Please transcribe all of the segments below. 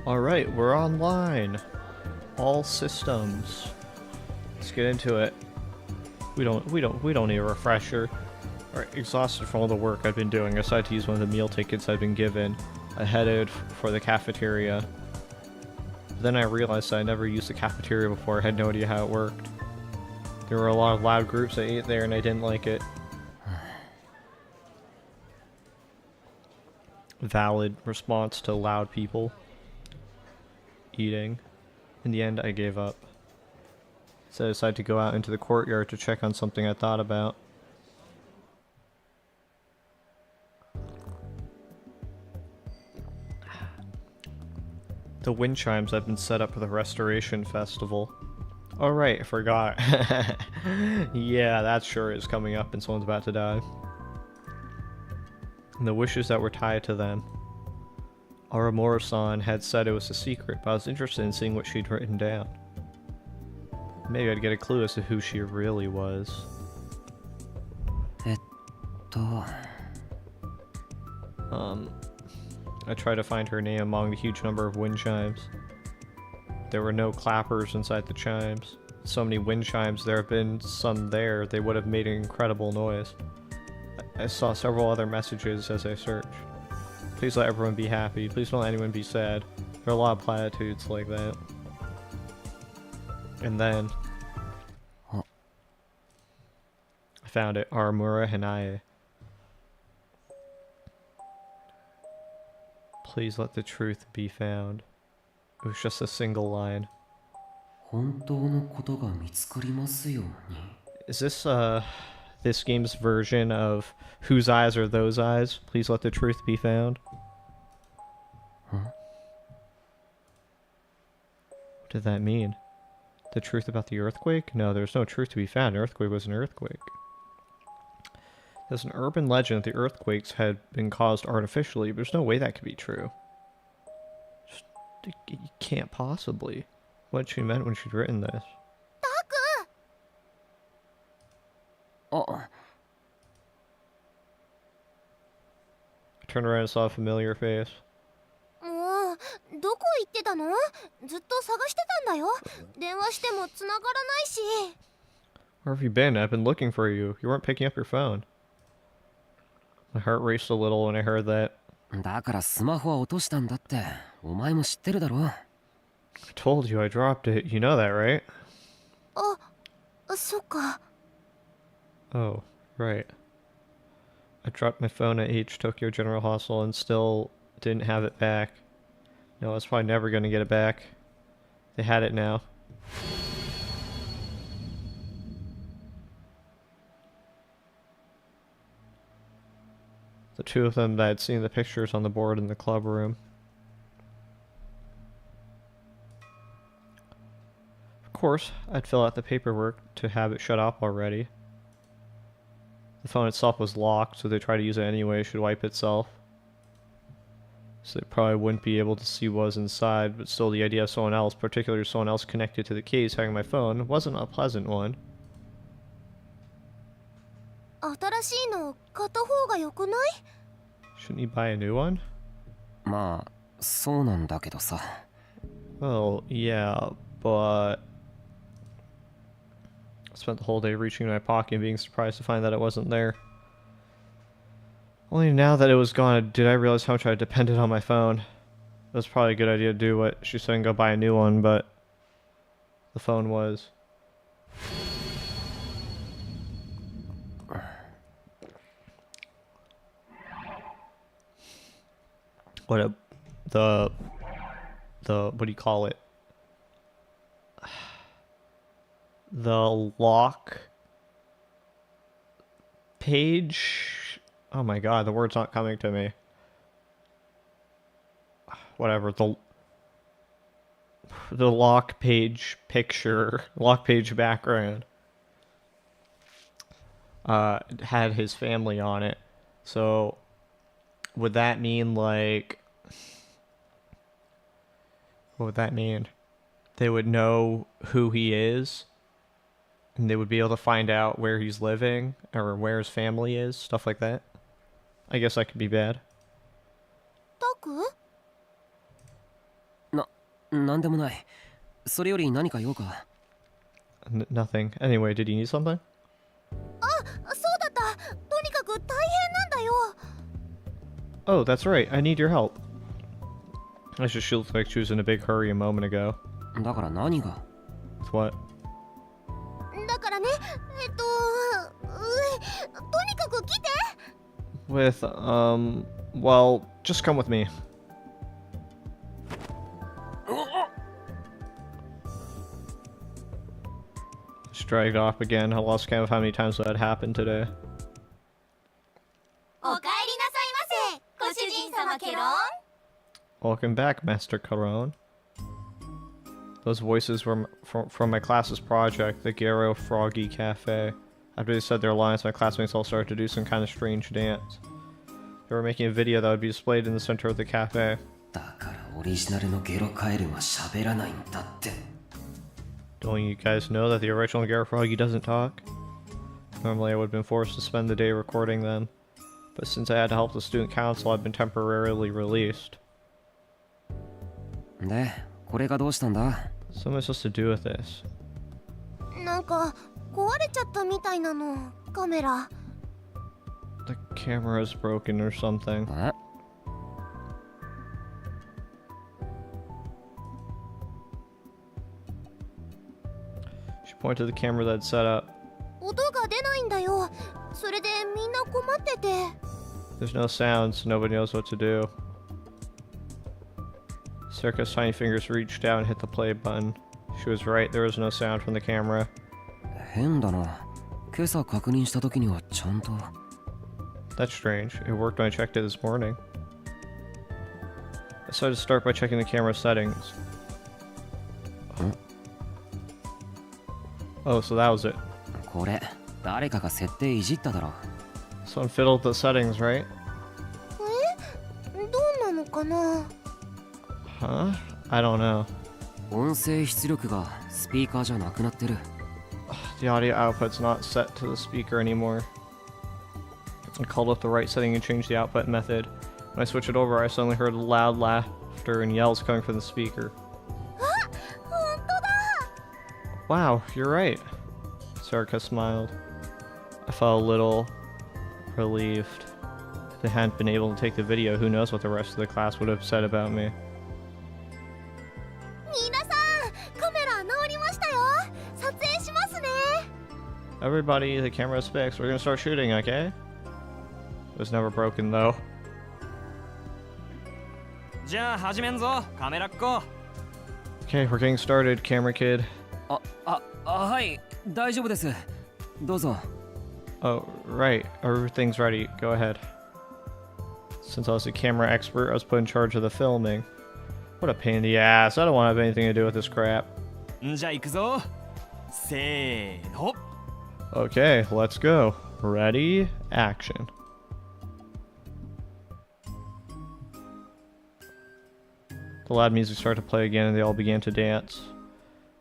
Alright, we're online. All systems. Let's get into it. We don't need a refresher. Alright, exhausted from all the work I've been doing, I decided to use one of the meal tickets I'd been given. I headed for the cafeteria. Then I realized I never used the cafeteria before. I had no idea how it worked. There were a lot of loud groups that ate there and I didn't like it. Valid response to loud people eating. In the end, I gave up. So I decided to go out into the courtyard to check on something I thought about. The wind chimes have been set up for the Restoration Festival. Oh right, I forgot. Yeah, that sure is coming up and someone's about to die. And the wishes that were tied to them. Aramura-san had said it was a secret, but I was interested in seeing what she'd written down. Maybe I'd get a clue as to who she really was. I tried to find her name among the huge number of wind chimes. There were no clappers inside the chimes. So many wind chimes, there have been some there, they would have made an incredible noise. I saw several other messages as I searched. Please let everyone be happy. Please don't let anyone be sad. There are a lot of platitudes like that. And then I found it. Aramura Hinae. Please let the truth be found. It was just a single line. Is this game's version of whose eyes are those eyes? Please let the truth be found. What did that mean? The truth about the earthquake? No, there's no truth to be found. An earthquake was an earthquake. There's an urban legend that the earthquakes had been caused artificially, but there's no way that could be true. You can't possibly. What she meant when she'd written this. I turned around and saw a familiar face. Where have you been? I've been looking for you. You weren't picking up your phone. My heart raced a little when I heard that. I told you I dropped it. You know that, right? Oh, right. I dropped my phone at H Tokyo General Hospital and still didn't have it back. No, I was probably never going to get it back. They had it now. The two of them that I'd seen the pictures on the board in the club room. Of course, I'd fill out the paperwork to have it shut off already. The phone itself was locked, so they tried to use it anyway. It should wipe itself. So they probably wouldn't be able to see what was inside, but still the idea of someone else, particularly someone else connected to the case, having my phone, wasn't a pleasant one. Shouldn't you buy a new one? Well, yeah, but I spent the whole day reaching in my pocket and being surprised to find that it wasn't there. Only now that it was gone did I realize how much I depended on my phone. It was probably a good idea to do what she said and go buy a new one, but the phone was. What do you call it? The lock page. Oh my god, the word's not coming to me. Whatever, the lock page picture, lock page background had his family on it. So would that mean, like, what would that mean? They would know who he is, and they would be able to find out where he's living, or where his family is, stuff like that. I guess that could be bad. なんでもない。それより何か用か。Nothing. Anyway, did you need something? そうだった。とにかく大変なんだよ。 Oh, that's right. I need your help. I just she looked like she was in a big hurry a moment ago. だから何が？ With what? だからね、とにかく来て。 With, well, just come with me. Just dragged off again. I lost count of how many times that happened today. おかえりなさいませ、ご主人様ケロン。 Welcome back, Master Caron. Those voices were from my class's project, the Garo Froggy Cafe. After they said their lines, my classmates all started to do some kind of strange dance. They were making a video that would be displayed in the center of the cafe. だからオリジナルのゲロカエルは喋らないんだって。 Don't you guys know that the original Garo Froggy doesn't talk? Normally I would have been forced to spend the day recording them, but since I had to help the student council, I've been temporarily released. で、これがどうしたんだ？ So what am I supposed to do with this? なんか壊れちゃったみたいなの、カメラ。 The camera's broken or something. え？ She pointed to the camera that I'd set up. 音が出ないんだよ。それでみんな困ってて。 There's no sounds, nobody knows what to do. Circa's tiny fingers reached out and hit the play button. She was right, there was no sound from the camera. 変だな。今朝確認した時にはちゃんと。 That's strange. It worked when I checked it this morning. I decided to start by checking the camera settings. Oh, so that was it. これ、誰かが設定いじっただろ。 Someone fiddled the settings, right? どうなのかな。 Huh? I don't know. 音声出力がスピーカーじゃなくなってる。 The audio output's not set to the speaker anymore. I called up the right setting and changed the output method. When I switched it over, I suddenly heard loud laughter and yells coming from the speaker. 本当だ。 Wow, you're right. Sarka smiled. I felt a little relieved. If they hadn't been able to take the video, who knows what the rest of the class would have said about me. 皆さん、カメラ直りましたよ。撮影しますね。 Everybody, the camera's fixed. We're gonna start shooting, okay? It was never broken though. じゃあ始めんぞ、カメラっ子。 Okay, we're getting started, camera kid. はい、大丈夫です。どうぞ。 Oh, right. Everything's ready. Go ahead. Since I was a camera expert, I was put in charge of the filming. What a pain in the ass. I don't want to have anything to do with this crap. じゃあ行くぞ。せーの。 Okay, let's go. Ready? Action. The loud music started to play again and they all began to dance.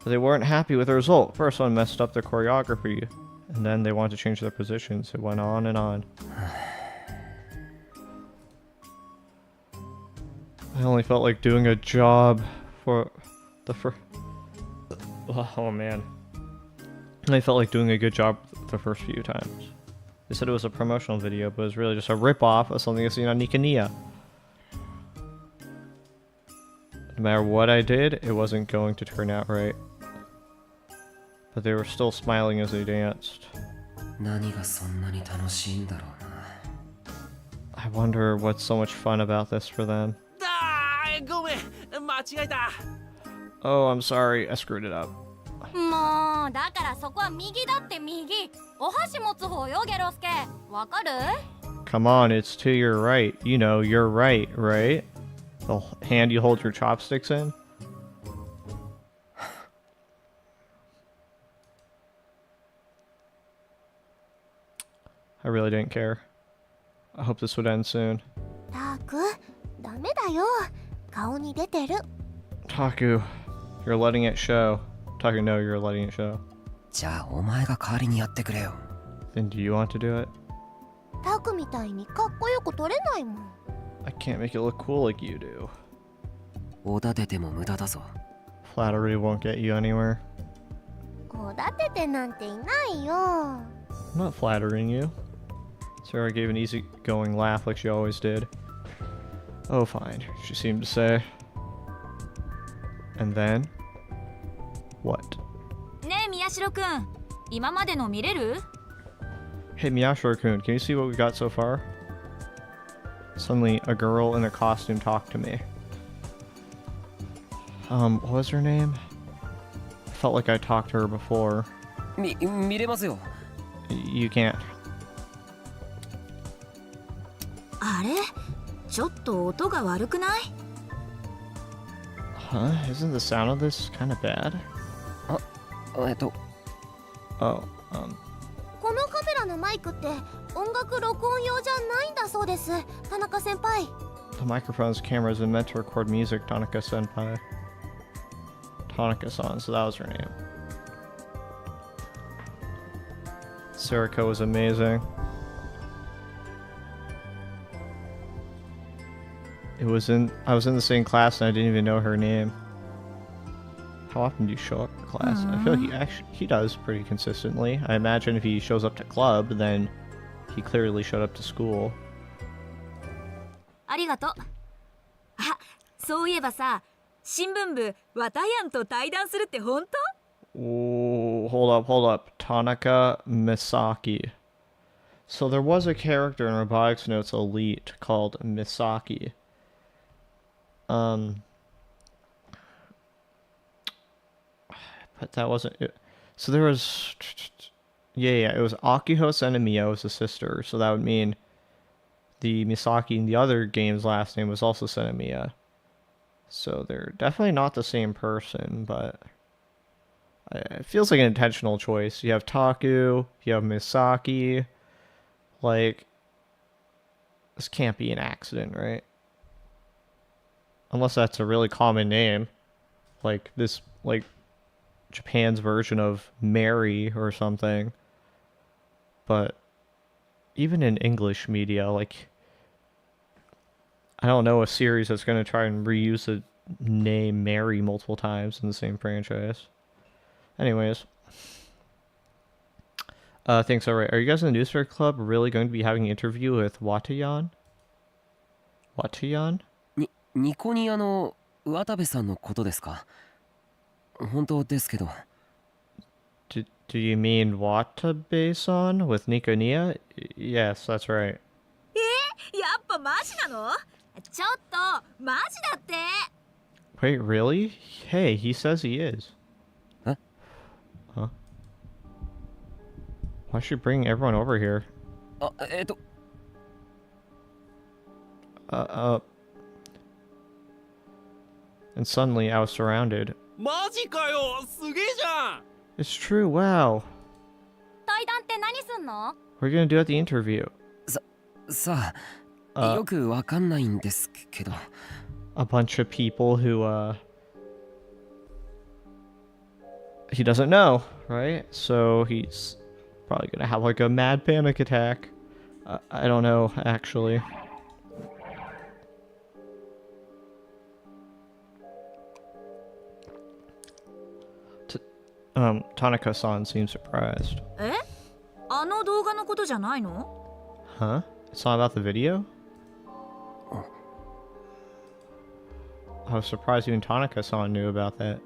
But they weren't happy with the result. First one messed up their choreography, and then they wanted to change their positions. It went on and on. I only felt like doing a job for the first... Oh man. I felt like doing a good job the first few times. They said it was a promotional video, but it was really just a rip-off of something I've seen on Nikaniya. No matter what I did, it wasn't going to turn out right. But they were still smiling as they danced. 何がそんなに楽しいんだろうな。 I wonder what's so much fun about this for them. ごめん、間違えた。 Oh, I'm sorry. I screwed it up. もう、だからそこは右だって右。お箸持つ方よ、ゲロスケ。わかる？ Come on, it's to your right. You know, you're right, right? The hand you hold your chopsticks in? I really didn't care. I hope this would end soon. タク、ダメだよ。顔に出てる。 Taku, you're letting it show. Taku, no, you're letting it show. じゃあお前が代わりにやってくれよ。 Then do you want to do it? タクみたいにかっこよく撮れないもん。 I can't make it look cool like you do. おだてても無駄だぞ。Flattery won't get you anywhere. こう立ててなんていないよ。 I'm not flattering you. Sarah gave an easygoing laugh like she always did. Oh, fine, she seemed to say. And then? What? ねえ宮代くん、今までの見れる？ Hey Miyashiro-kun, can you see what we got so far? Suddenly, a girl in a costume talked to me. What was her name? I felt like I talked to her before. 見れますよ。 You can't. あれ？ちょっと音が悪くない？ Huh? Isn't the sound of this kind of bad? あ、Oh, このカメラのマイクって音楽録音用じゃないんだそうです、田中先輩。 the microphone's camera is meant to record music, Tanaka-senpai. Tanaka-san, so that was her name. Sariko was amazing. I was in the same class and I didn't even know her name. How often do you show up to class? I feel like he does pretty consistently. I imagine if he shows up to club, then he clearly showed up to school. ありがとう。あ、そういえばさ、新聞部ワタヤンと対談するって本当？ Oh, hold up. Tanaka Misaki. So there was a character in Robotics Notes Elite called Misaki. But that wasn't it. So there was, yeah, it was Akiho Senemiya was the sister, so that would mean the Misaki in the other game's last name was also Senemiya. So they're definitely not the same person, but it feels like an intentional choice. You have Taku, you have Misaki. Like, this can't be an accident, right? Unless that's a really common name. Like this, like Japan's version of Mary or something. But even in English media, like, I don't know a series that's going to try and reuse the name Mary multiple times in the same franchise. Anyways. Thanks, alright. Are you guys in the newspaper club really going to be having an interview with Watayan? Watayan? ニコニアの渡部さんのことですか？本当ですけど。Do you mean Watabe-san with Nikonia? Yes, that's right. やっぱマジなの？ちょっとマジだって。 Wait, really? Hey, he says he is. Huh? Huh? Why should you bring everyone over here? And suddenly I was surrounded. マジかよ、すげえじゃん。 It's true, wow. 対談って何すんの？ What are you gonna do at the interview? さあ、よくわかんないんですけど。A bunch of people who, he doesn't know, right? So he's probably gonna have like a mad panic attack. I don't know, actually. Tanaka-san seems surprised. え？あの動画のことじゃないの？ Huh? It's not about the video? I was surprised even Tanaka-san knew about that.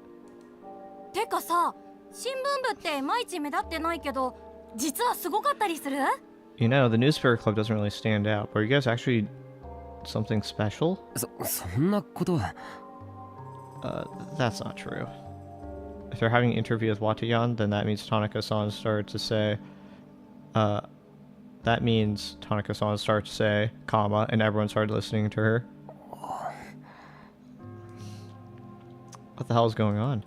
てかさ、新聞部っていまいち目立ってないけど、実はすごかったりする？ You know, the newspaper club doesn't really stand out. Were you guys actually something special? そんなことは。That's not true. If they're having an interview with Watayan, then that means Tanaka-san started to say, that means Tanaka-san started to say, comma, and everyone started listening to her. What the hell is going on?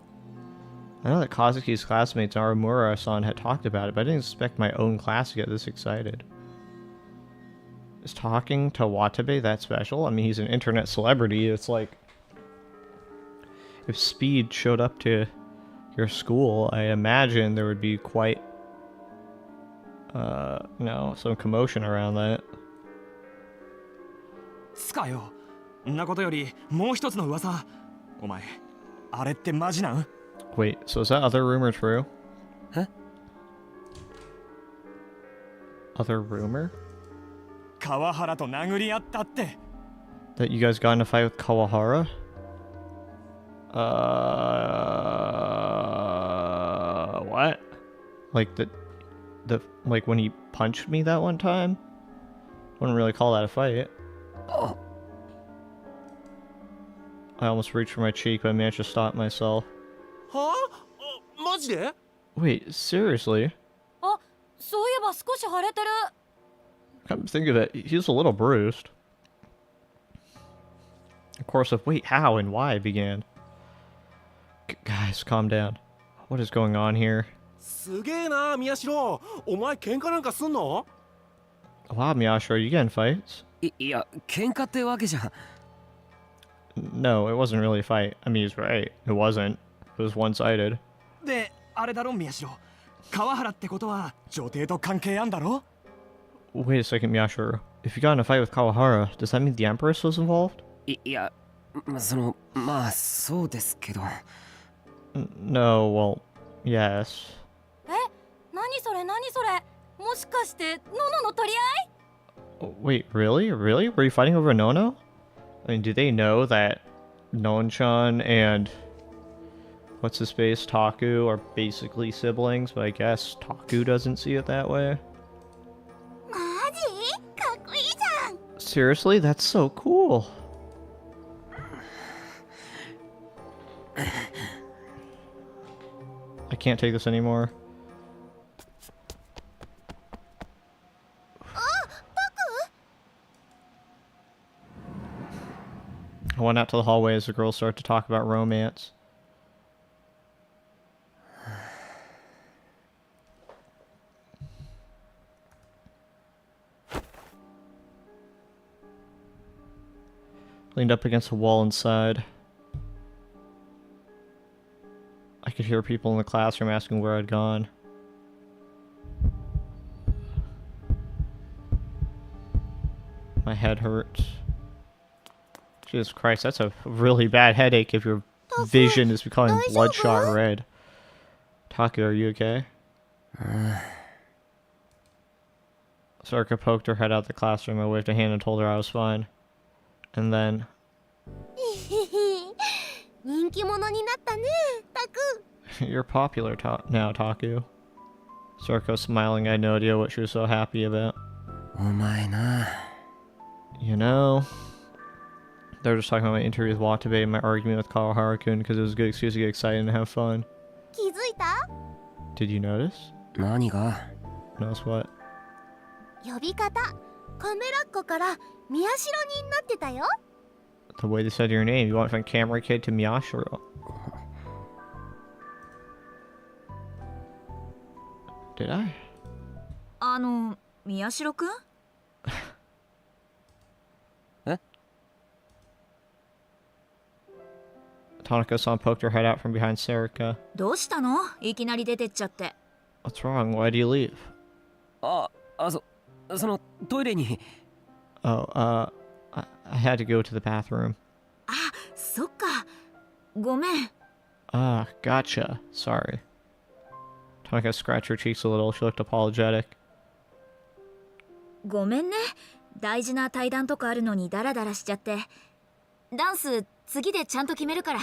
I know that Kazuki's classmates Aramura-san had talked about it, but I didn't expect my own class to get this excited. Is talking to Watabe that special? I mean, he's an internet celebrity. It's like, if Speed showed up to your school, I imagine there would be quite, you know, some commotion around that. つかよ、んなことよりもう一つの噂。お前、あれってマジなん？ Wait, so is that other rumor true? Huh? Other rumor? 川原と殴り合ったって。 That you guys got in a fight with Kawahara? What? Like like when he punched me that one time? Wouldn't really call that a fight. Oh. I almost reached for my cheek, but I managed to stop myself. はあ？マジで？ Wait, seriously? あ、そういえば少し腫れてる。 Come to think of it, he's a little bruised. Of course, of wait, how and why began. Guys, calm down. What is going on here? すげえな、宮代。お前喧嘩なんかすんの？ Wow, Miyashiro, you get in fights? いや、喧嘩ってわけじゃ。No, it wasn't really a fight. I mean, he's right. It wasn't. It was one-sided. で、あれだろ、宮代。川原ってことは女帝と関係あんだろ？ Wait a second, Miyashiro. If you got in a fight with Kawahara, does that mean the Empress was involved? いや、まあ、そうですけど。No, well, yes. え、何それ何それ。もしかしてノノの取り合い？ Wait, really? Really? Were you fighting over Nono? I mean, do they know that Nonchan and what's his face, Taku, are basically siblings? But I guess Taku doesn't see it that way. マジ？かっこいいじゃん。 Seriously? That's so cool. I can't take this anymore. I went out to the hallway as the girls started to talk about romance. Leaned up against a wall inside. I could hear people in the classroom asking where I'd gone. My head hurts. Jesus Christ, that's a really bad headache if your vision is becoming bloodshot red. Taku, are you okay? Sarka poked her head out the classroom. I waved a hand and told her I was fine. And then... 人気者になったね、タク。 You're popular now, Taku. Sarko smiling, I had no idea what she was so happy about. お前な。 You know... They were just talking about my interview with Watabe and my argument with Kawahara-kun because it was a good excuse to get excited and have fun. 気づいた？ Did you notice? 何が？ Notice what? 呼び方、カメラっ子から宮代になってたよ。 The way they said your name, you went from camera kid to Miyashiro. Did I? 宮代くん？ Tanaka-san poked her head out from behind Sarika. どうしたの？いきなり出てっちゃって。 What's wrong? Why do you leave? そのトイレに。 Oh, I had to go to the bathroom. あ、そっか。ごめん。 Ah, gotcha. Sorry. Tanaka scratched her cheeks a little. She looked apologetic. ごめんね。大事な対談とかあるのにダラダラしちゃって。ダンス次でちゃんと決めるから。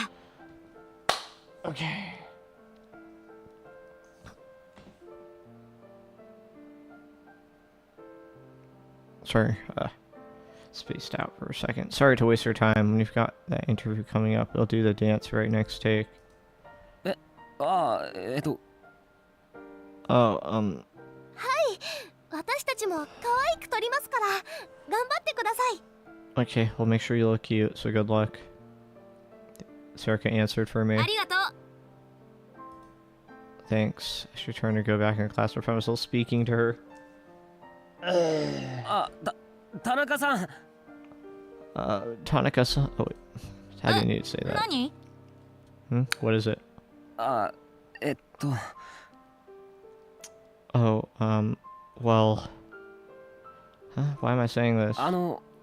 Okay. Sorry, spaced out for a second. Sorry to waste your time. When you've got that interview coming up, they'll do the dance right next take. Oh, 私たちも可愛く撮りますから、頑張ってください。 Okay, we'll make sure you look cute, so good luck. Sarika answered for me. ありがとう。 Thanks. She turned to go back in her class, but I was still speaking to her. 田中さん。 Tanaka-san. Oh, wait. How do you need to say that? 何？ What is it? Oh, well... Huh? Why am I saying this?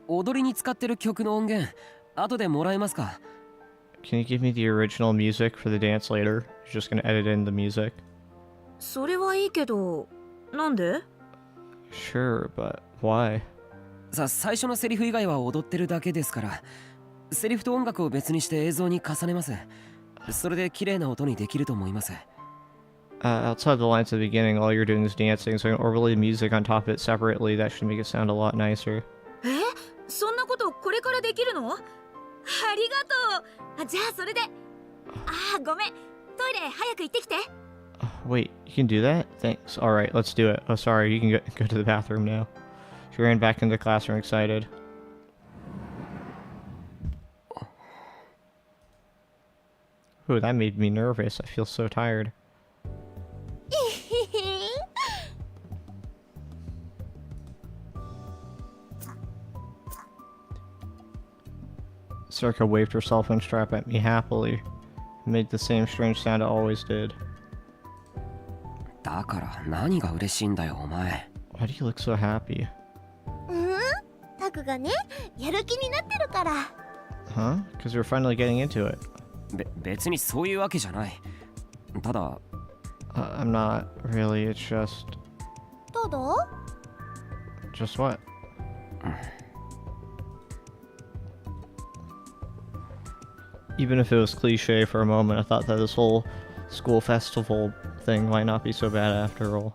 踊りに使ってる曲の音源、後でもらえますか？ Can you give me the original music for the dance later? You're just gonna edit in the music? それはいいけど、なんで？ Sure, but why? 最初のセリフ以外は踊ってるだけですから、セリフと音楽を別にして映像に重ねます。それで綺麗な音にできると思います。Outside the lines at the beginning, all you're doing is dancing, so I can overlay music on top of it separately. That should make it sound a lot nicer. そんなことこれからできるの？ありがとう。じゃあそれで。ごめん。トイレ早く行ってきて。Wait, you can do that? Thanks. Alright, let's do it. Oh, sorry, you can go to the bathroom now. She ran back into the classroom excited. Ooh, that made me nervous. I feel so tired. Circa waved her cell phone strap at me happily. It made the same strange sound it always did. だから何が嬉しいんだよお前。 Why do you look so happy? タクがね、やる気になってるから。 Huh? Because you're finally getting into it. 別にそういうわけじゃない。ただ、I'm not really, it's just... どうどう？ Just what? Even if it was cliche for a moment, I thought that this whole school festival thing might not be so bad after all.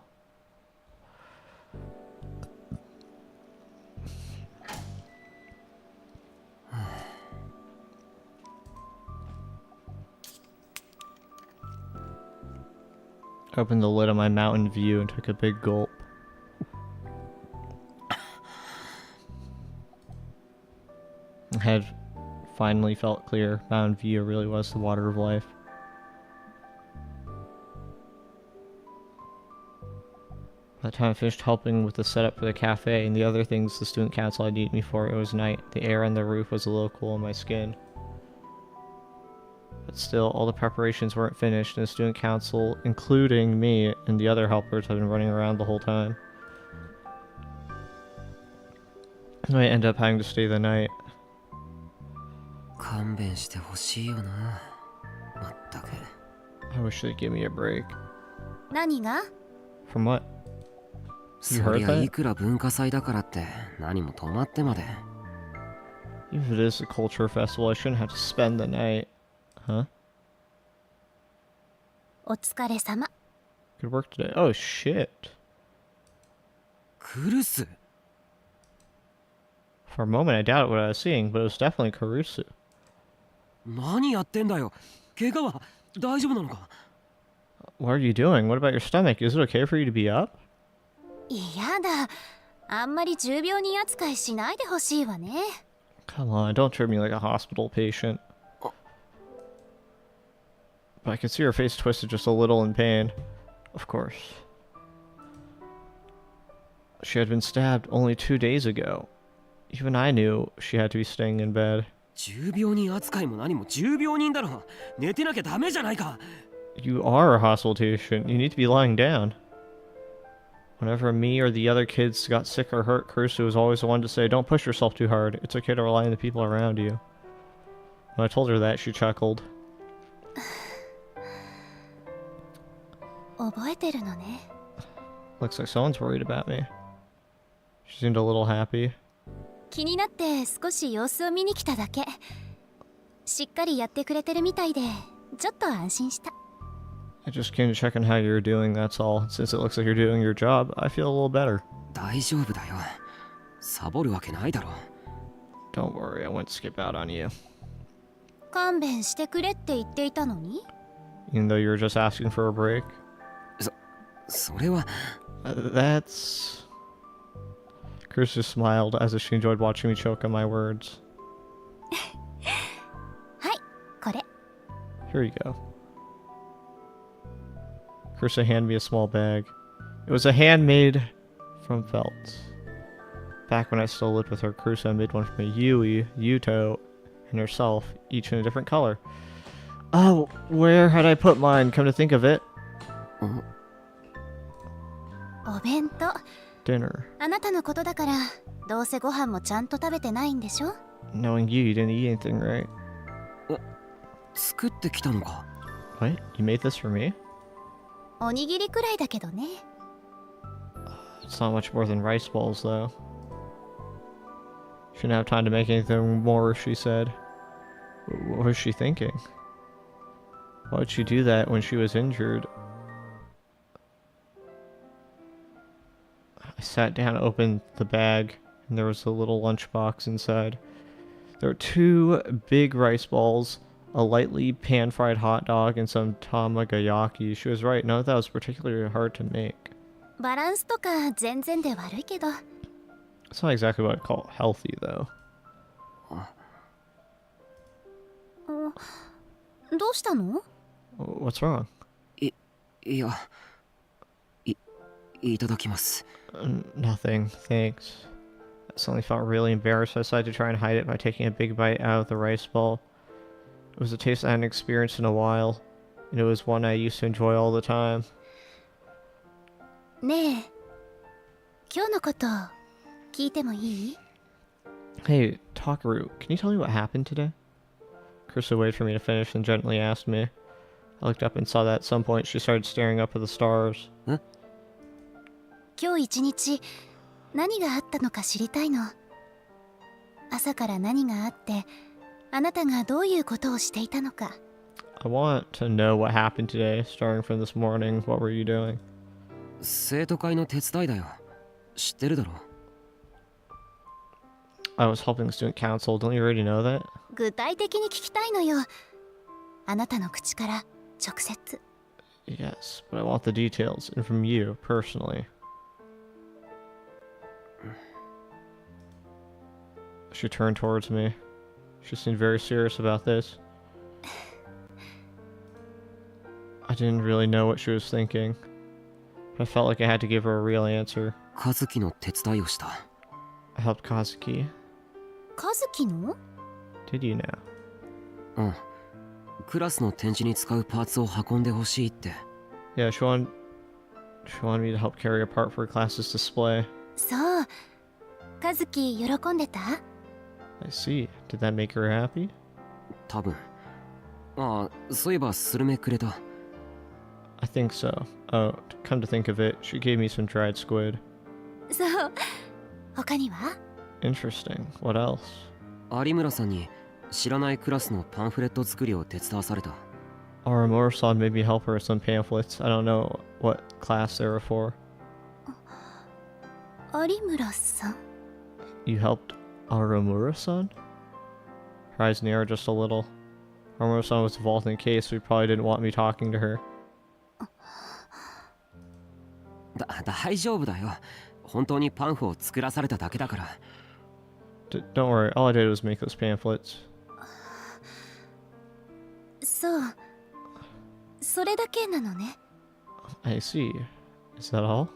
Opened the lid on my mountain view and took a big gulp. My head finally felt clear. Mountain view really was the water of life. By the time I finished helping with the setup for the cafe and the other things the student council had needed me for, it was night. The air on the roof was a little cool on my skin. But still, all the preparations weren't finished, and the student council, including me and the other helpers, had been running around the whole time. I might end up having to stay the night. 勘弁してほしいよな。まったく。 I wish they'd give me a break. 何が？ From what? そりゃいくら文化祭だからって何も泊まってまで。 Even if it is a culture festival, I shouldn't have to spend the night. Huh? お疲れ様。 Good work today. Oh, shit. クルス？ For a moment, I doubted what I was seeing, but it was definitely Karusu. 何やってんだよ。怪我は大丈夫なのか？ What are you doing? What about your stomach? Is it okay for you to be up? 嫌だ。あんまり重病人扱いしないでほしいわね。 Come on, don't treat me like a hospital patient. But I could see her face twisted just a little in pain. Of course. She had been stabbed only 2 days ago. Even I knew she had to be staying in bed. 重病人扱いも何も重病人だろ。寝てなきゃダメじゃないか。 You are a hospital patient. You need to be lying down. Whenever me or the other kids got sick or hurt, Kurusu was always the one to say, "Don't push yourself too hard. It's okay to rely on the people around you." When I told her that, she chuckled. 覚えてるのね。 Looks like someone's worried about me. She seemed a little happy. 気になって少し様子を見に来ただけ。しっかりやってくれてるみたいで、ちょっと安心した。 I just came to check on how you're doing, that's all. Since it looks like you're doing your job, I feel a little better. 大丈夫だよ。サボるわけないだろ。 Don't worry, I won't skip out on you. 勘弁してくれって言っていたのに。 Even though you were just asking for a break. それは。That's... Kurusu smiled as if she enjoyed watching me choke on my words. はい、これ。 Here you go. Kurusu handed me a small bag. It was a handmade from felt. Back when I still lived with her, Kurusu made one for me, Yui, Yuto, and herself, each in a different color. Oh, where had I put mine? Come to think of it. お弁当。 Dinner. あなたのことだから、どうせご飯もちゃんと食べてないんでしょ？ Knowing you, you didn't eat anything, right? 作ってきたのか？ What? You made this for me? おにぎりくらいだけどね。 It's not much more than rice balls, though. Shouldn't have time to make anything more, she said. What was she thinking? Why would she do that when she was injured? I sat down, opened the bag, and there was a little lunchbox inside. There were 2 big rice balls, a lightly pan-fried hot dog, and some tamagayaki. She was right, none of that was particularly hard to make. バランスとか全然で悪いけど。 It's not exactly what I'd call healthy, though. どうしたの？ What's wrong? いや、いただきます。Nothing, thanks. I suddenly felt really embarrassed. I decided to try and hide it by taking a big bite out of the rice ball. It was a taste I hadn't experienced in a while, and it was one I used to enjoy all the time. ねえ、今日のこと聞いてもいい？ Hey, Takaru, can you tell me what happened today? Krista waited for me to finish and gently asked me. I looked up and saw that at some point she started staring up at the stars. 今日一日何があったのか知りたいの。朝から何があってあなたがどういうことをしていたのか。 I want to know what happened today, starting from this morning. What were you doing? 生徒会の手伝いだよ。知ってるだろ。 I was helping student council. Don't you already know that? 具体的に聞きたいのよ。あなたの口から直接。 Yes, but I want the details, and from you, personally. She turned towards me. She seemed very serious about this. I didn't really know what she was thinking, but I felt like I had to give her a real answer. 和樹の手伝いをした。I helped Kazuki. 和樹の？ Did you know? うん。クラスの展示に使うパーツを運んでほしいって。Yeah, she wanted me to help carry a part for class's display. そう。和樹喜んでた？ I see. Did that make her happy? 多分。ああ、そういえばスルメくれた。I think so. Oh, come to think of it, she gave me some dried squid. そう。他には？ Interesting. What else? 有村さんに知らないクラスのパンフレット作りを手伝わされた。Aramura-san made me help her with some pamphlets. I don't know what class they were for. 有村さん。 You helped Aramura-san? Her eyes narrowed just a little. Aramura-san was involved in the case, so he probably didn't want me talking to her. 大丈夫だよ。本当にパンフを作らされただけだから。Don't worry, all I did was make those pamphlets. そう。それだけなのね。 I see. Is that all?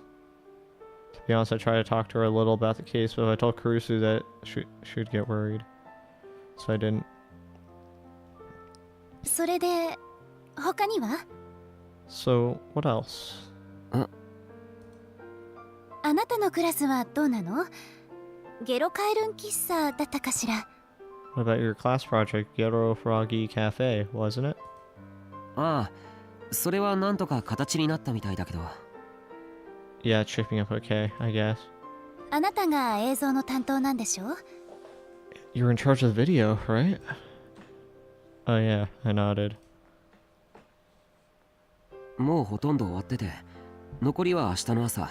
To be honest, I tried to talk to her a little about the case, but if I told Kurusu that she would get worried. So I didn't. それで他には？ So, what else? あなたのクラスはどうなの？ゲロカエルン喫茶だったかしら？ What about your class project, Gero Froggy Cafe, wasn't it? ああ、それはなんとか形になったみたいだけど。Yeah, it's shaping up okay, I guess. あなたが映像の担当なんでしょ？ You were in charge of the video, right? Oh yeah, I nodded. もうほとんど終わってて、残りは明日の朝。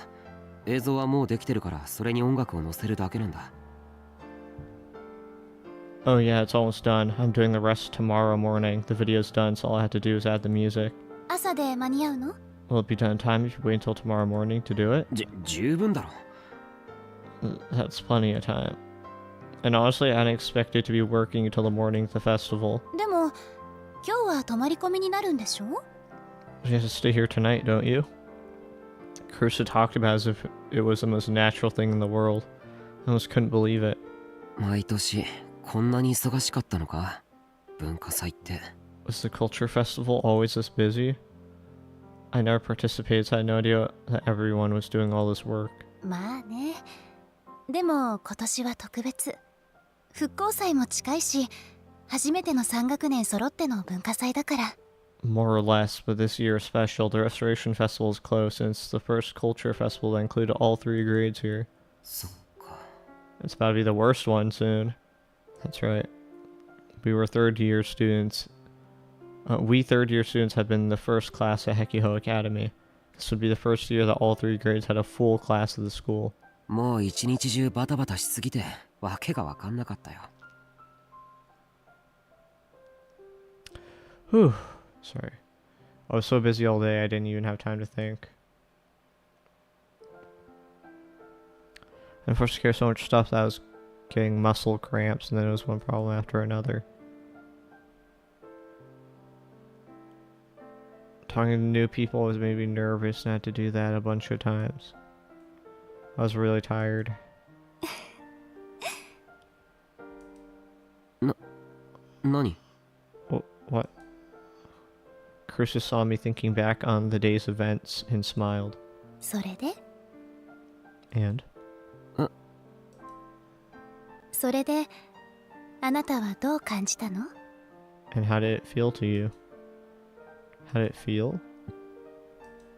映像はもうできてるから、それに音楽を載せるだけなんだ。Oh yeah, it's almost done. I'm doing the rest tomorrow morning. The video's done, so all I have to do is add the music. 朝で間に合うの？ Will it be done in time if you wait until tomorrow morning to do it? 十分だろ。That's plenty of time. And honestly, I didn't expect it to be working until the morning of the festival. でも今日は泊まり込みになるんでしょ？ You have to stay here tonight, don't you? Kurusu talked about it as if it was the most natural thing in the world. I almost couldn't believe it. 毎年こんなに忙しかったのか？文化祭って。Was the culture festival always this busy? I never participated, so I had no idea that everyone was doing all this work. まあね。でも今年は特別。復興祭も近いし、初めての3学年揃っての文化祭だから。 More or less, but this year is special. The Restoration Festival is close, and it's the first culture festival that included all 3 grades here. そっか。 It's about to be the worst one soon. That's right. We were third year students. We third year students had been the first class at Hekiho Academy. This would be the first year that all 3 grades had a full class of the school. もう一日中バタバタしすぎてわけがわかんなかったよ。 Whew. Sorry. I was so busy all day I didn't even have time to think. And forced to carry so much stuff that I was getting muscle cramps, and then it was one problem after another. Talking to new people was made me nervous, and I had to do that a bunch of times. I was really tired. 何？ What? Chris just saw me thinking back on the day's events and smiled. それで And? それであなたはどう感じたの？ And how did it feel to you? How did it feel?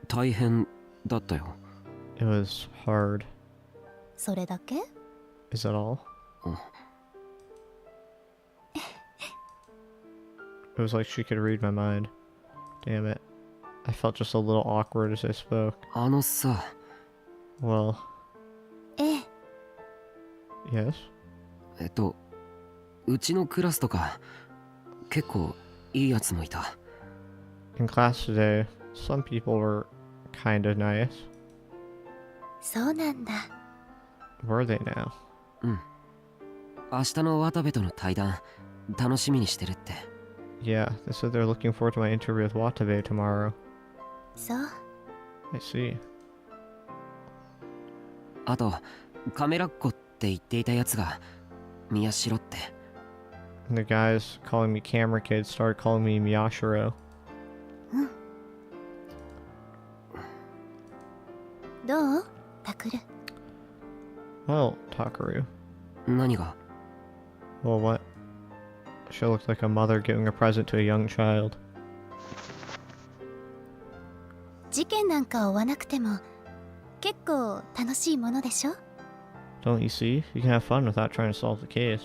大変だったよ。 It was hard. それだけ？ Is that all? It was like she could read my mind. Damn it. I felt just a little awkward as I spoke. あのさ、 Well, ええ、 yes? うちのクラスとか結構いいやつもいた。 In class today, some people were kinda nice. そうなんだ。 Were they now? 明日の渡部との対談楽しみにしてるって。 Yeah, they said they're looking forward to my interview with Watabe tomorrow. そう。 I see. あとカメラっ子って言っていたやつが宮代って。 And the guys calling me camera kid started calling me Miyashiro. どう？タクル。 Well, Takaru. 何が？ Well, what? She looked like a mother giving a present to a young child. 事件なんか追わなくても結構楽しいものでしょ？ Don't you see? You can have fun without trying to solve the case.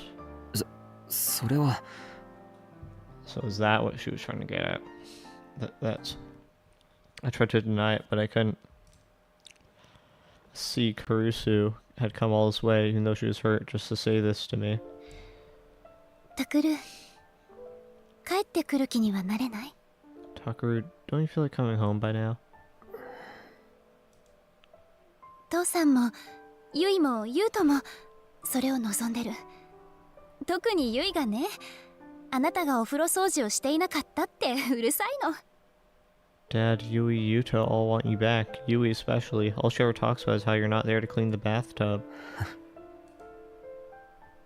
それは。 So is that what she was trying to get at? That's... I tried to deny it, but I couldn't. See, Karusu had come all this way, even though she was hurt, just to say this to me. タクル、帰ってくる気にはなれない？ Takaru, don't you feel like coming home by now? 父さんもユイもユウトもそれを望んでる。特にユイがね、あなたがお風呂掃除をしていなかったってうるさいの。 Dad, Yui, Yuta all want you back. Yui especially. All she ever talks about is how you're not there to clean the bathtub.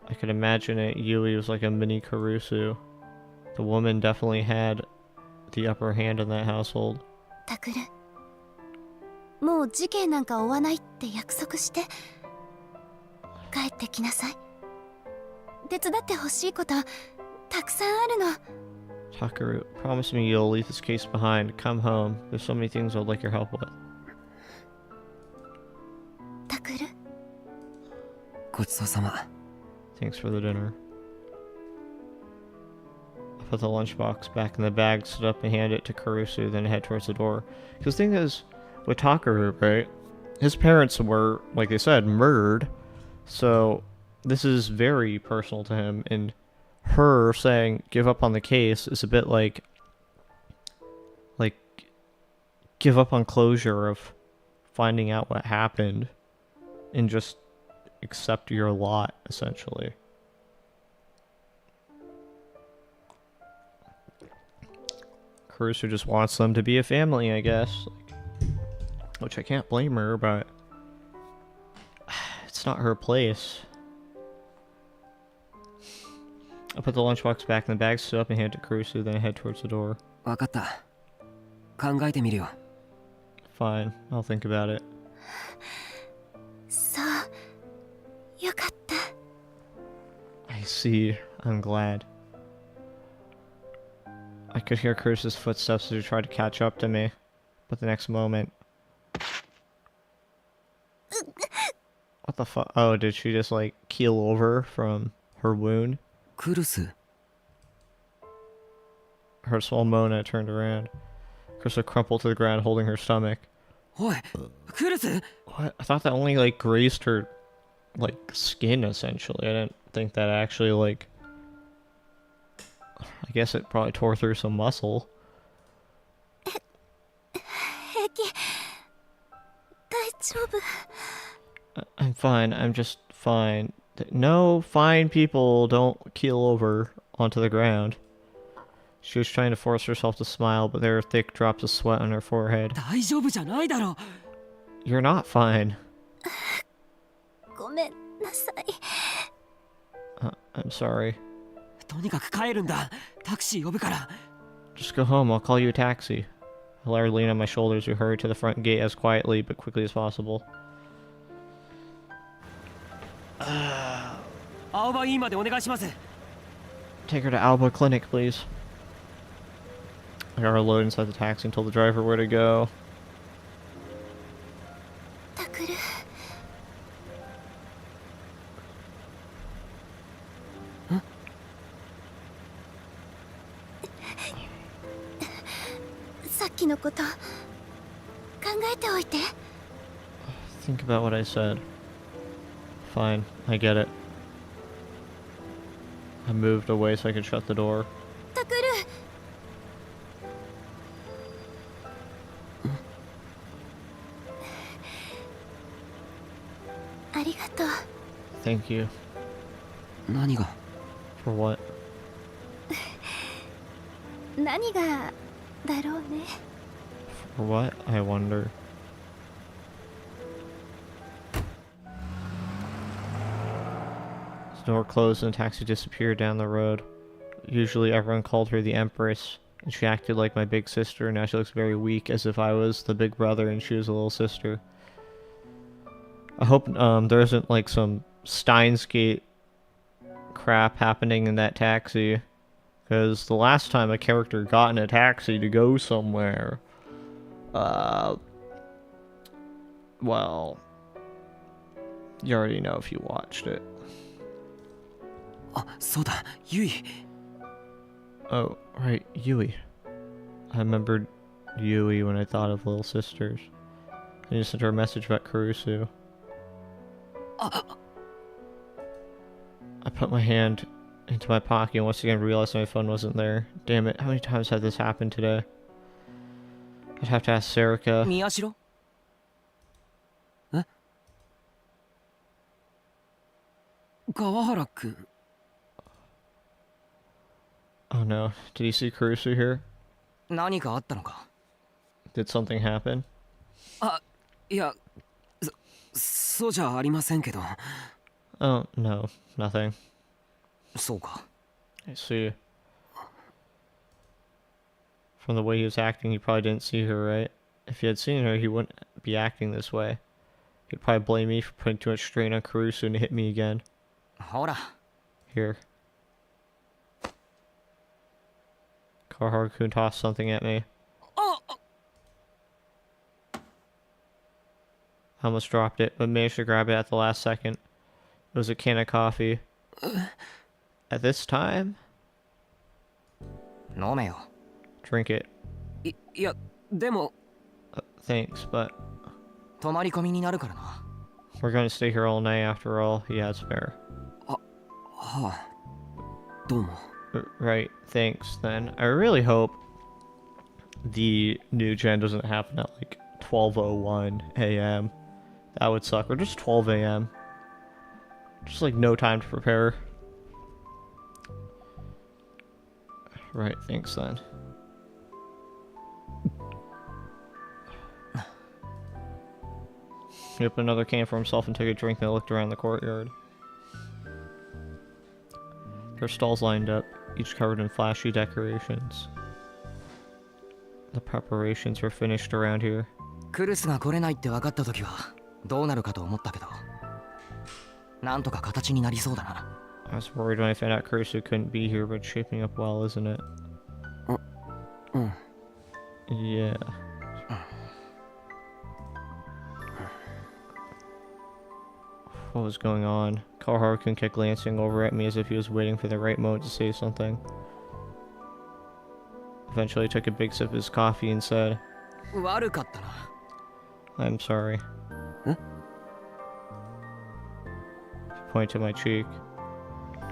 I could imagine it. Yui was like a mini Karusu. The woman definitely had the upper hand in that household. タクル、もう事件なんか追わないって約束して帰ってきなさい。手伝ってほしいことたくさんあるの。 Takaru, promise me you'll leave this case behind. Come home. There's so many things I'd like your help with. タクル、ごちそうさま。 Thanks for the dinner. I put the lunchbox back in the bag, stood up and handed it to Karusu, then head towards the door. Because the thing is, with Takaru, right? His parents were, like they said, murdered. So this is very personal to him, and her saying give up on the case is a bit like give up on closure of finding out what happened and just accept your lot, essentially. Caruso just wants them to be a family, I guess, which I can't blame her, but it's not her place. I put the lunchbox back in the bag, stood up and handed it to Caruso, then I head towards the door. わかった。考えてみるよ。 Fine, I'll think about it. そう、よかった。 I see. I'm glad. I could hear Cruz's footsteps as he tried to catch up to me, but the next moment... What the fuck? Oh, did she just, like, keel over from her wound? クルス Her small moan and I turned around. Krista crumpled to the ground, holding her stomach. おいクルス What? I thought that only, like, grazed her, like, skin, essentially. I didn't think that actually, like... I guess it probably tore through some muscle. 平気大丈夫 I'm fine. I'm just fine. No, fine people don't keel over onto the ground. She was trying to force herself to smile, but there were thick drops of sweat on her forehead. 大丈夫じゃないだろ You're not fine. ごめんなさい I'm sorry. とにかく帰るんだタクシー呼ぶから Just go home. I'll call you a taxi. I let her lean on my shoulders. We hurried to the front gate as quietly but quickly as possible. 青葉院までお願いします Take her to Alba Clinic, please. I got her loaded inside the taxi and told the driver where to go. タクルさっきのこと考えておいて Think about what I said. Fine, I get it. I moved away so I could shut the door. タクルありがとう Thank you. 何が For what? 何がだろうね For what? I wonder. The door closed and the taxi disappeared down the road. Usually everyone called her the Empress, and she acted like my big sister, and now she looks very weak, as if I was the big brother and she was a little sister. I hope there isn't like some Steins Gate crap happening in that taxi. Because the last time a character got in a taxi to go somewhere, well, you already know if you watched it. あそうだユイ Oh, right, Yui. I remembered Yui when I thought of little sisters. I just sent her a message about Kurusu. I put my hand into my pocket and once again realized my phone wasn't there. Damn it, how many times had this happened today? I'd have to ask Sarika. 宮代え川原君 Oh no, did you see Kurusu here? 何かあったのか Did something happen? あいやそうじゃありませんけど Oh, no, nothing. そうか I see. From the way he was acting, he probably didn't see her, right? If he had seen her, he wouldn't be acting this way. He'd probably blame me for putting too much strain on Kurusu and hit me again. ほら Here. Kaharu-kun tossed something at me. あ I almost dropped it, but managed to grab it at the last second. It was a can of coffee. At this time? 飲めよ Drink it. いやでも Thanks, but 泊まり込みになるからな we're going to stay here all night after all. He had spare. はあどうも Right, thanks then. I really hope the new gen doesn't happen at like 12:01 a.m. That would suck. Or just 12 a.m. Just like no time to prepare. Right, thanks then. He opened another can for himself and took a drink and looked around the courtyard. There were stalls lined up, each covered in flashy decorations. The preparations were finished around here. クルスが来れないって分かった時はどうなるかと思ったけどなんとか形になりそうだな I was worried when I found out Kurusu couldn't be here, but it's shaping up well, isn't it? Yeah. What was going on? Kawaharu-kun kept glancing over at me as if he was waiting for the right moment to say something. Eventually, he took a big sip of his coffee and said, 悪かったな。 I'm sorry. Huh? He pointed to my cheek.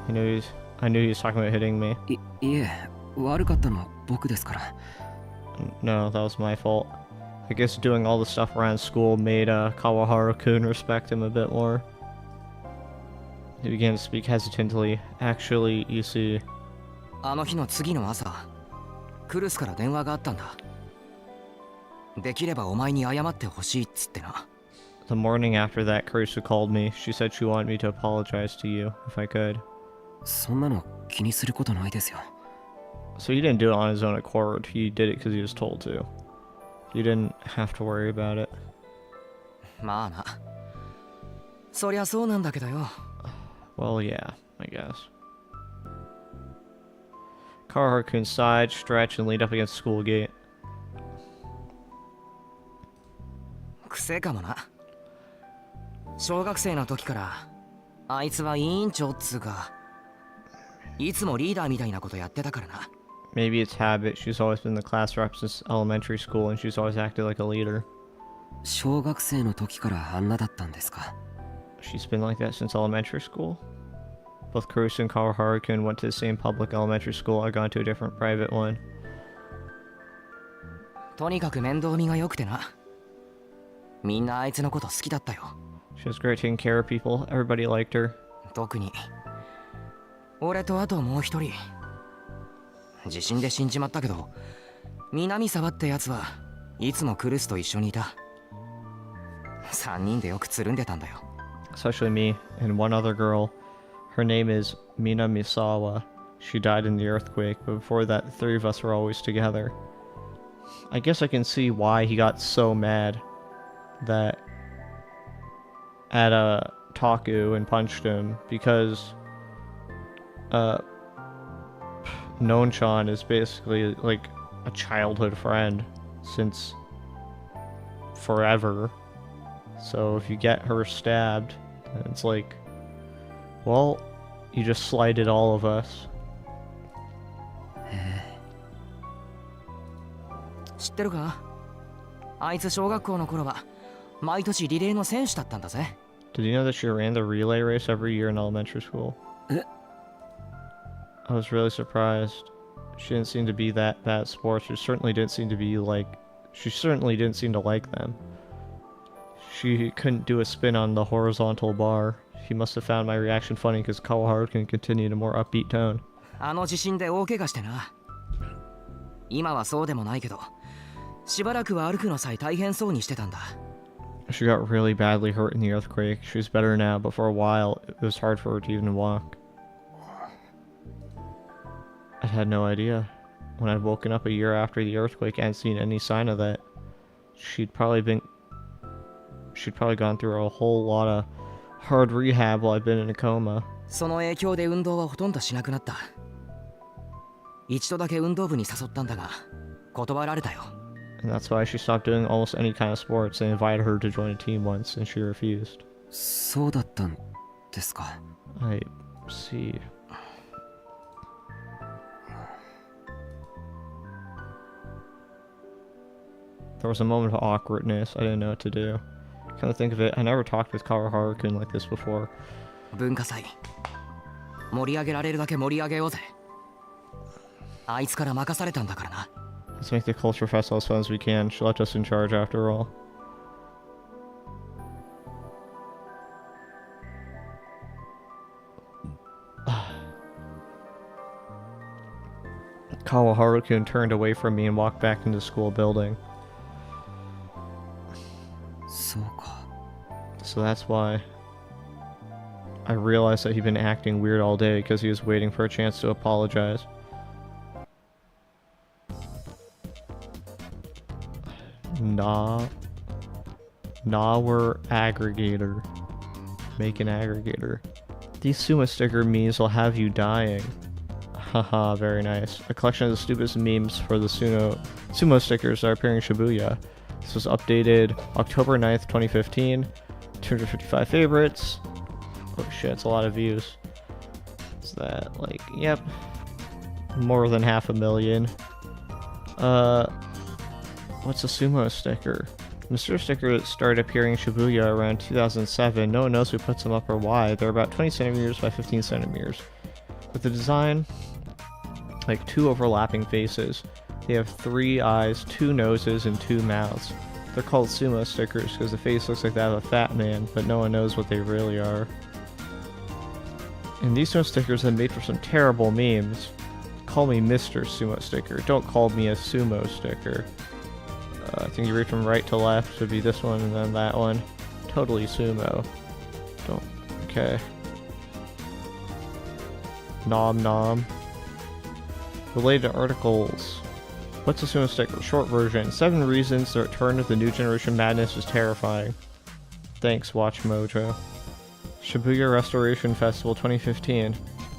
I knew he was talking about hitting me. いえ、悪かったのは僕ですから。 No, that was my fault. I guess doing all the stuff around school made Kawaharu-kun respect him a bit more. He began to speak hesitantly. Actually, you see... あの日の次の朝、クルスから電話があったんだ。できればお前に謝ってほしいっつってな。 The morning after that, Kurisu called me. She said she wanted me to apologize to you, if I could. そんなの気にすることないですよ。 So he didn't do it on his own accord. He did it because he was told to. You didn't have to worry about it. まあな。そりゃそうなんだけどよ。 Well, yeah, I guess. Kawaharu-kun sighed, stretched, and leaned up against the school gate. 癖かもな。小学生の時からあいつは委員長っつうか、いつもリーダーみたいなことやってたからな。 Maybe it's habit. She's always been the class rep since elementary school, and she's always acted like a leader. 小学生の時からあんなだったんですか。 She's been like that since elementary school. Both Kurisu and Kawaharu-kun went to the same public elementary school. I've gone to a different private one. とにかく面倒見が良くてな。みんなあいつのこと好きだったよ。 She was great taking care of people. Everybody liked her. 特に俺とあともう一人。地震で死んじまったけど、南沢ってやつはいつもクルスと一緒にいた。3人でよくつるんでたんだよ。 Especially me and one other girl. Her name is Mina Misawa. She died in the earthquake, but before that, the three of us were always together. I guess I can see why he got so mad that at Taku and punched him, because Nonchan is basically like a childhood friend since forever. So if you get her stabbed, then it's like, well, you just slighted all of us. 知ってるか？あいつ小学校の頃は毎年リレーの選手だったんだぜ。 Did you know that she ran the relay race every year in elementary school? I was really surprised. She didn't seem to be that bad at sports. She certainly didn't seem to like them. She couldn't do a spin on the horizontal bar. He must have found my reaction funny because Kawaharu can continue in a more upbeat tone. あの地震で大怪我してな。今はそうでもないけど、しばらくは歩くのさえ大変そうにしてたんだ。 She got really badly hurt in the earthquake. She's better now, but for a while, it was hard for her to even walk. I had no idea. When I'd woken up a year after the earthquake and seen any sign of that, she'd probably gone through a whole lot of hard rehab while I'd been in a coma. その影響で運動はほとんどしなくなった。一度だけ運動部に誘ったんだが、断られたよ。 And that's why she stopped doing almost any kind of sports. They invited her to join a team once, and she refused. そうだったんですか。 I see. There was a moment of awkwardness. I didn't know what to do. Come to think of it, I never talked with Kawaharu-kun like this before. 文化祭、盛り上げられるだけ盛り上げようぜ。あいつから任されたんだからな。 Let's make the culture festival as fun as we can. She left us in charge after all. Kawaharu-kun turned away from me and walked back into the school building. そうか。 So that's why I realized that he'd been acting weird all day because he was waiting for a chance to apologize. We're aggregator. Make an aggregator. These Suma sticker memes will have you dying. Haha, very nice. A collection of the stupidest memes for the sumo stickers that are appearing in Shibuya. This was updated October 9th, 2015. 255 favorites. Oh shit, it's a lot of views. Is that like, yep. More than 500,000. What's a sumo sticker? Mystery stickers started appearing in Shibuya around 2007. No one knows who puts them up or why. They're about 20 centimeters by 15 centimeters. With the design, like 2 overlapping faces. They have 3 eyes, 2 noses, and 2 mouths. They're called sumo stickers because the face looks like that of a fat man, but no one knows what they really are. And these sumo stickers have made for some terrible memes. Call me Mr. Sumo Sticker. Don't call me a sumo sticker. I think you read from right to left. Would be this one and then that one. Totally sumo. Don't. Okay. Nom nom. Related articles. What's a sumo sticker? Short version. 7 reasons the return of the new generation madness is terrifying. Thanks, Watch Mojo. Shibuya Restoration Festival 2015.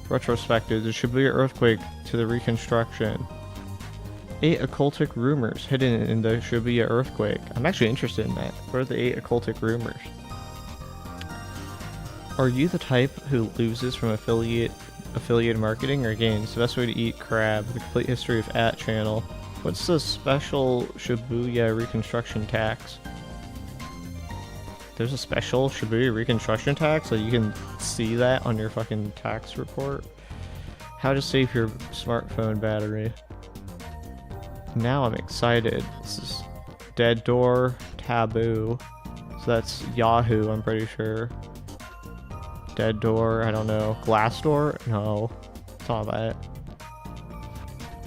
Retrospective. The Shibuya earthquake to the reconstruction. 8 occultic rumors hidden in the Shibuya earthquake. I'm actually interested in that. What are the 8 occultic rumors? Are you the type who loses from affiliate marketing or gains? The best way to eat crab. The complete history of @channel. What's the special Shibuya reconstruction tax? There's a special Shibuya reconstruction tax, so you can see that on your fucking tax report. How to save your smartphone battery. Now I'm excited. This is Dead Door, Taboo. So that's Yahoo, I'm pretty sure. Dead Door, I don't know. Glass Door? No. It's not that.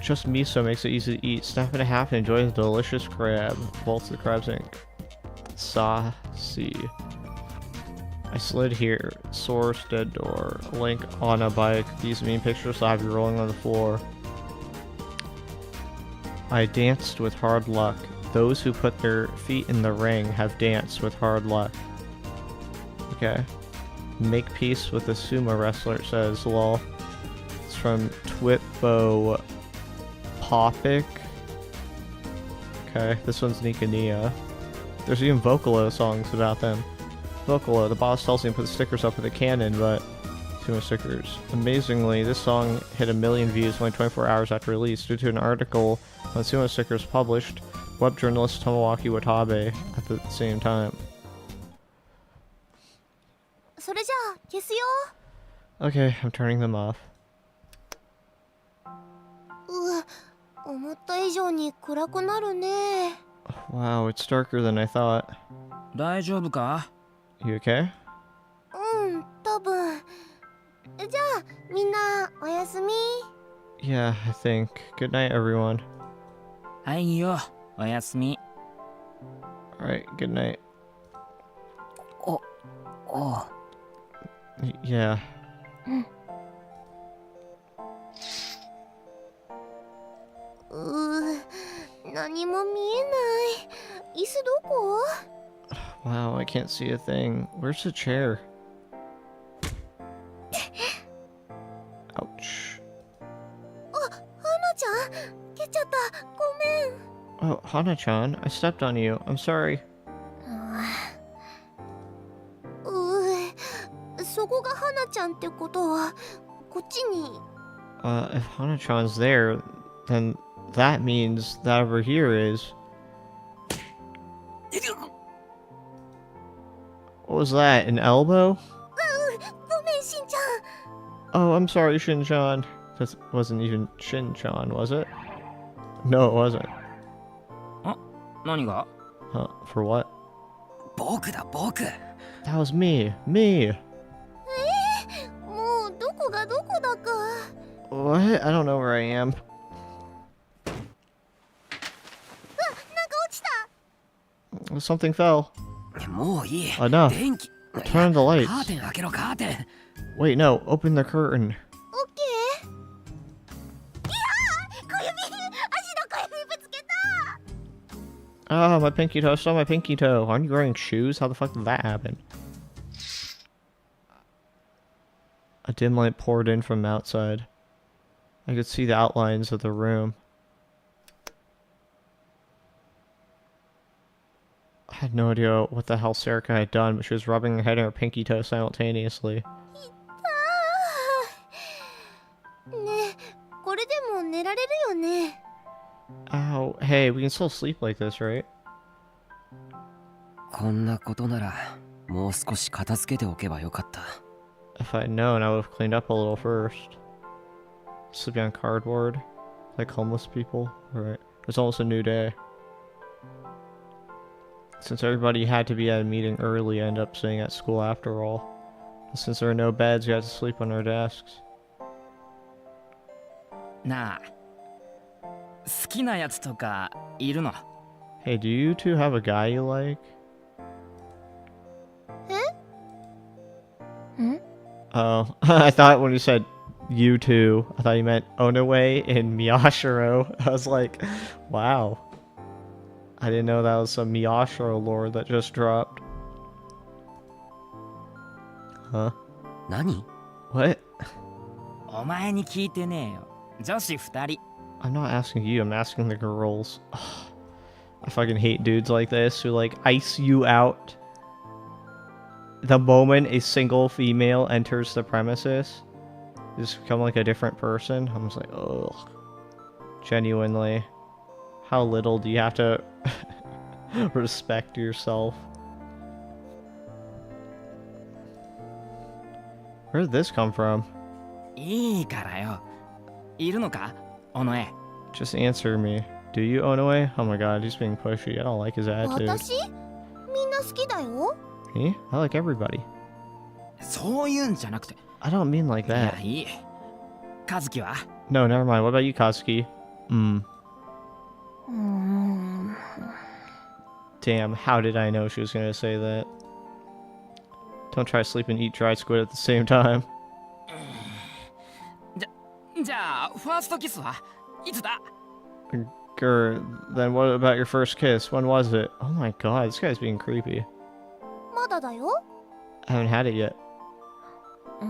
Just miso makes it easy to eat. Snap it in half and enjoy the delicious crab. Vaults the Crabs Inc. Saucy. I slid here. Source, Dead Door. Link on a bike. These mean pictures, so I have you rolling on the floor. I danced with hard luck. Those who put their feet in the ring have danced with hard luck. Okay. Make peace with a sumo wrestler, it says, lol. It's from Twitbo Popic. Okay, this one's Nikania. There's even Vocalo songs about them. Vocalo, the boss tells me to put stickers up with a cannon, but sumo stickers. Amazingly, this song hit 1 million views only 24 hours after release due to an article on sumo stickers published web journalist Tomoaki Watabe at the same time. それじゃあ消すよ。 Okay, I'm turning them off. 思った以上に暗くなるね。 Wow, it's darker than I thought. 大丈夫か？ You okay? 多分。じゃあみんなおやすみ。 Yeah, I think. Good night, everyone. はいよ、おやすみ。 Alright, good night. おう。 Yeah. 何も見えない。椅子どこ？ Wow, I can't see a thing. Where's the chair? Ouch. 花ちゃん、蹴っちゃった。ごめん。 Oh, Hana-chan, I stepped on you. I'm sorry. そこが花ちゃんってことはこっちに。 If Hana-chan's there, then that means that over here is... What was that? An elbow? ごめんしんちゃん。 Oh, I'm sorry, Shin-chan. That wasn't even Shin-chan, was it? No, it wasn't. 何が？ Huh, for what? 僕だ、僕。 That was me. Me! もうどこがどこだか。 What? I don't know where I am. なんか落ちた。 Something fell. もういい。 Enough. 電気。 Turn on the lights. カーテン開けろ、カーテン。 Wait, no. Open the curtain. オッケー。いやー、小指、足の小指ぶつけた。 Ah, my pinky toe. I saw my pinky toe. Aren't you wearing shoes? How the fuck did that happen? A dim light poured in from outside. I could see the outlines of the room. I had no idea what the hell Serica had done, but she was rubbing her head and her pinky toe simultaneously. ねえ、これでも寝られるよね。 Ow. Hey, we can still sleep like this, right? こんなことならもう少し片付けておけばよかった。 If I'd known, I would have cleaned up a little first. Sleeping on cardboard, like homeless people. Alright. It's almost a new day. Since everybody had to be at a meeting early, I ended up staying at school after all. And since there are no beds, we had to sleep on our desks. なあ、好きなやつとかいるの？ Hey, do you two have a guy you like? ん？ Oh, I thought when you said you two, I thought you meant Onoe and Miyashiro. I was like, wow. I didn't know that was some Miyashiro lore that just dropped. Huh? 何？ What? お前に聞いてねえよ。女子二人。 I'm not asking you, I'm asking the girls. I fucking hate dudes like this who like ice you out the moment a single female enters the premises. You just become like a different person. I'm just like, ugh. Genuinely. How little do you have to respect yourself? Where did this come from? いいからよ。いるのか？おのえ。 Just answer me. Do you, Onoe? Oh my god, he's being pushy. I don't like his attitude. 私？みんな好きだよ。 Me? I like everybody. そういうんじゃなくて。 I don't mean like いや that. いい。和樹は？ No, never mind. What about you, Katsuki? Damn, how did I know she was gonna say that? Don't try to sleep and eat dried squid at the same time. じゃあファーストキスはいつだ？ Grr, then what about your first kiss? When was it? Oh my god, this guy's being creepy. まだだよ。 I haven't had it yet. I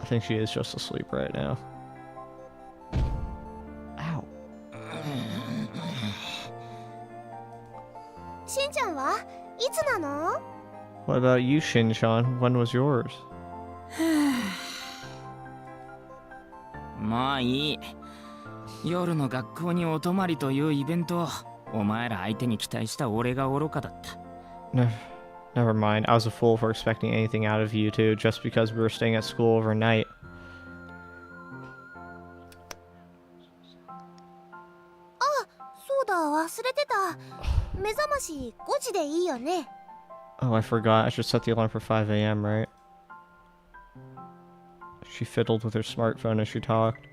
think she is just asleep right now. Ow. しんちゃんはいつなの？ What about you, Shin-chan? When was yours? まあいい。夜の学校にお泊まりというイベントをお前ら相手に期待した俺が愚かだった。 Never mind. I was a fool for expecting anything out of you two just because we were staying at school overnight. そうだ、忘れてた。目覚まし5時でいいよね。 Oh, I forgot. I should set the alarm for 5 a.m., right? She fiddled with her smartphone as she talked.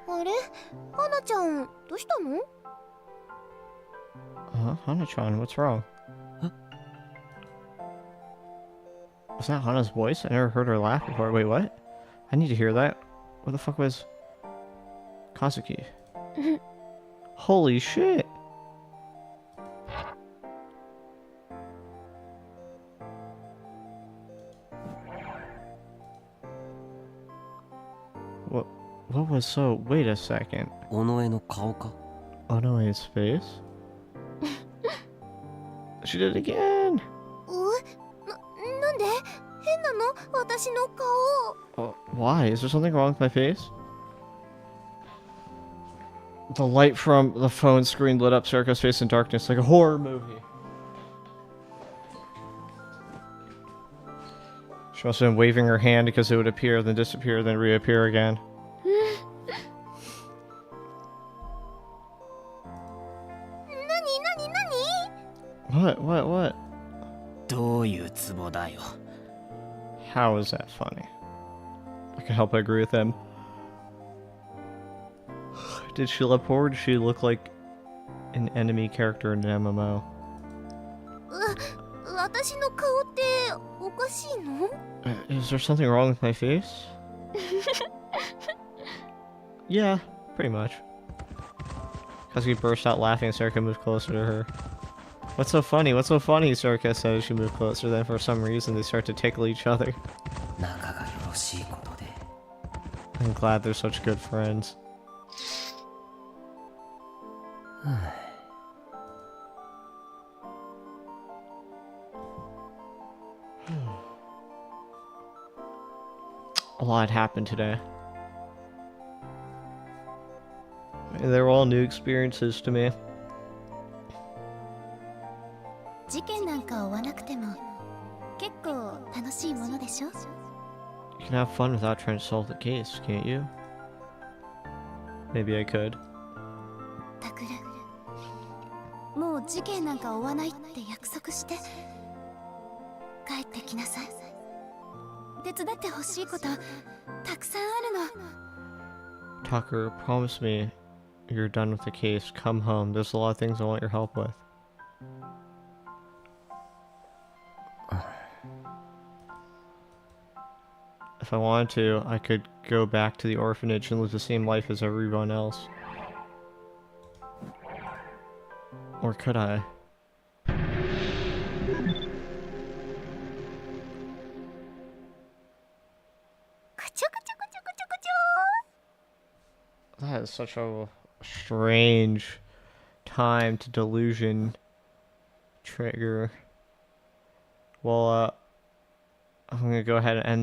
あれ？花ちゃん、どうしたの？ Hana-chan, what's wrong? Huh? Was that Hana's voice? I never heard her laugh before. Wait, what? I need to hear that. What the fuck was... Kazuki? Holy shit! What was so... Wait a second. 尾上の顔か？ Onoe's face? She did it again! なんで？変なの？私の顔。 Why? Is there something wrong with my face? The light from the phone screen lit up Sariko's face in darkness like a horror movie. She must have been waving her hand because it would appear, then disappear, then reappear again. What? どういうツボだよ。 How is that funny? I can help agree with him. Did she look poor or did she look like an enemy character in an MMO? 私の顔っておかしいの？ Is there something wrong with my face? Yeah, pretty much. Kazuki burst out laughing and Sarika moved closer to her. What's so funny? What's so funny? Sorka said as she moved closer. Then for some reason they start to tickle each other. 仲がよろしいことで I'm glad they're such good friends. A lot happened today. They were all new experiences to me. 事件なんか追わなくても結構楽しいものでしょ？ You can have fun without trying to solve the case, can't you? Maybe I could. タクル、もう事件なんか追わないって約束して帰ってきなさい。手伝ってほしいことたくさんあるの。 Tucker, promise me you're done with the case. Come home. There's a lot of things I want your help with. If I wanted to, I could go back to the orphanage and live the same life as everyone else. Or could I? That is such a strange time to delusion trigger. Well, I'm gonna go ahead and end